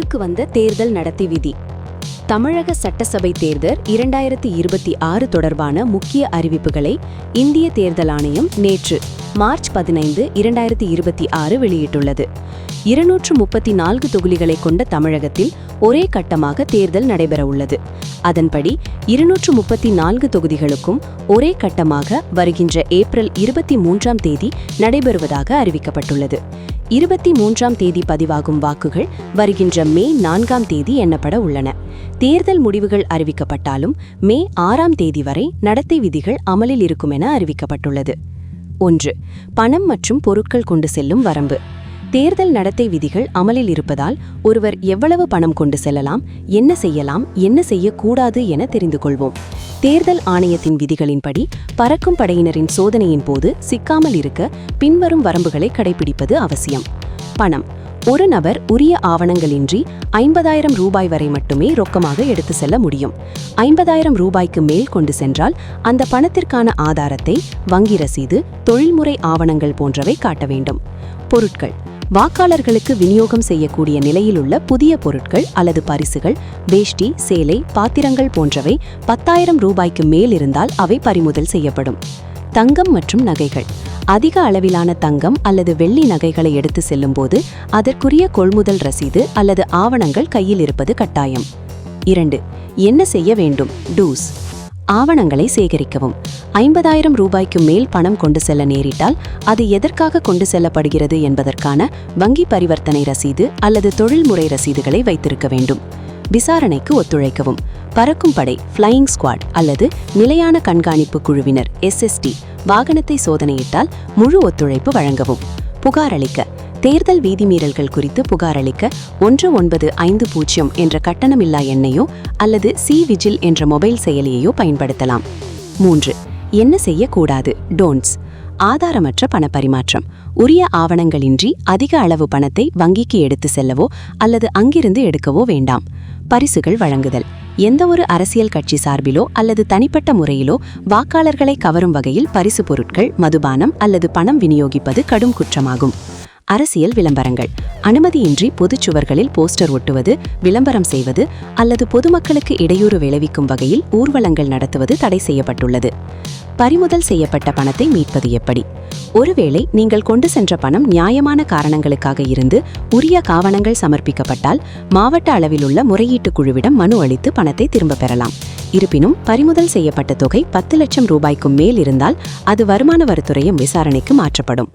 அமலுக்கு வந்த தேர்தல் நடத்தை விதி. தமிழக சட்டசபை தேர்தல் 2026 தொடர்பான முக்கிய அறிவிப்புகளை இந்திய தேர்தல் ஆணையம் நேற்று மார்ச் 15, 2026 வெளியிட்டுள்ளது. 234 தொகுதிகளை கொண்ட தமிழகத்தில் ஒரே கட்டமாக தேர்தல் நடைபெறவுள்ளது. அதன்படி 234 தொகுதிகளுக்கும் ஒரே கட்டமாக வருகின்ற ஏப்ரல் 23ஆம் தேதி நடைபெறுவதாக அறிவிக்கப்பட்டுள்ளது. 23ஆம் தேதி பதிவாகும் வாக்குகள் வருகின்ற மே 4ஆம் தேதி எண்ணப்பட உள்ளன. தேர்தல் முடிவுகள் அறிவிக்கப்பட்டாலும் மே 6ஆம் தேதி வரை நடத்தை விதிகள் அமலில் இருக்கும் என அறிவிக்கப்பட்டுள்ளது. 1. பணம் மற்றும் பொருட்கள் கொண்டு செல்லும் வரம்பு. தேர்தல் நடத்தை விதிகள் அமலில் இருப்பதால் ஒருவர் எவ்வளவு பணம் கொண்டு செல்லலாம், என்ன செய்யலாம், என்ன செய்யக்கூடாது என தெரிந்து கொள்வோம். தேர்தல் ஆணையத்தின் விதிகளின்படி பறக்கும் படையினரின் சோதனையின் போது சிக்காமல் இருக்க பின்வரும் வரம்புகளை கடைபிடிப்பது அவசியம். பணம். ஒரு நபர் உரிய ஆவணங்களின்றி 50,000 ரூபாய் வரை மட்டுமே ரொக்கமாக எடுத்து செல்ல முடியும். 50,000 ரூபாய்க்கு மேல் கொண்டு சென்றால் அந்த பணத்திற்கான ஆதாரத்தை, வங்கி ரசீது, தொழில்முறை ஆவணங்கள் போன்றவை காட்ட வேண்டும். பொருட்கள். வாக்காளர்களுக்கு விநியோகம் செய்யக்கூடிய நிலையிலுள்ள புதிய பொருட்கள் அல்லது பரிசுகள், வேஷ்டி, சேலை, பாத்திரங்கள் போன்றவை 10,000 ரூபாய்க்கு மேல் இருந்தால் அவை பறிமுதல் செய்யப்படும். தங்கம் மற்றும் நகைகள். அதிக அளவிலான தங்கம் அல்லது வெள்ளி நகைகளை எடுத்து செல்லும் போது அதற்குரிய கொள்முதல் ரசீது அல்லது ஆவணங்கள் கையில் இருப்பது கட்டாயம். 2. என்ன செய்ய வேண்டும்? டூஸ். ஆவணங்களை சேகரிக்கவும். 50,000 ரூபாய்க்கு மேல் பணம் கொண்டு செல்ல நேரிட்டால் அது எதற்காக கொண்டு செல்லப்படுகிறது என்பதற்கான வங்கி பரிவர்த்தனை ரசீது அல்லது தொழில்முறை ரசீதுகளை வைத்திருக்க வேண்டும். விசாரணைக்கு ஒத்துழைக்கவும். பறக்கும் படை ஃப்ளையிங் ஸ்குவாட் அல்லது நிலையான கண்காணிப்பு குழுவினர் SST வாகனத்தை சோதனையிட்டால் முழு ஒத்துழைப்பு வழங்கவும். புகாரளிக்க. தேர்தல் விதிமீறல்கள் குறித்து புகாரளிக்க 1950 என்ற கட்டணமில்லா எண்ணையோ அல்லது விஜில் என்ற மொபைல் செயலியையோ பயன்படுத்தலாம். 3. என்ன செய்யக்கூடாது? டோன்ட்ஸ். ஆதாரமற்ற பணப்பரிமாற்றம். உரிய ஆவணங்களின்றி அதிக அளவு பணத்தை வங்கிக்கு எடுத்து செல்லவோ அல்லது அங்கிருந்து எடுக்கவோ வேண்டாம். பரிசுகள் வழங்குதல். எந்தவொரு அரசியல் கட்சி சார்பிலோ அல்லது தனிப்பட்ட முறையிலோ வாக்காளர்களை கவரும் வகையில் பரிசு பொருட்கள், மதுபானம் அல்லது பணம் விநியோகிப்பது கடும் குற்றமாகும். அரசியல் விளம்பரங்கள். அனுமதியின்றி பொதுச்சுவர்களில் போஸ்டர் ஒட்டுவது, விளம்பரம் செய்வது அல்லது பொதுமக்களுக்கு இடையூறு விளைவிக்கும் வகையில் ஊர்வலங்கள் நடத்துவது தடை செய்யப்பட்டுள்ளது. பறிமுதல் செய்யப்பட்ட பணத்தை மீட்பது எப்படி? ஒருவேளை நீங்கள் கொண்டு சென்ற பணம் நியாயமான காரணங்களுக்காக இருந்து உரிய ஆவணங்கள் சமர்ப்பிக்கப்பட்டால் மாவட்ட அளவிலுள்ள முறையீட்டு குழுவிடம் மனு அளித்து பணத்தை திரும்ப பெறலாம். இருப்பினும் பறிமுதல் செய்யப்பட்ட தொகை 10 லட்சம் ரூபாய்க்கும் மேல் இருந்தால் அது வருமான வரித்துறையின் விசாரணைக்கு மாற்றப்படும்.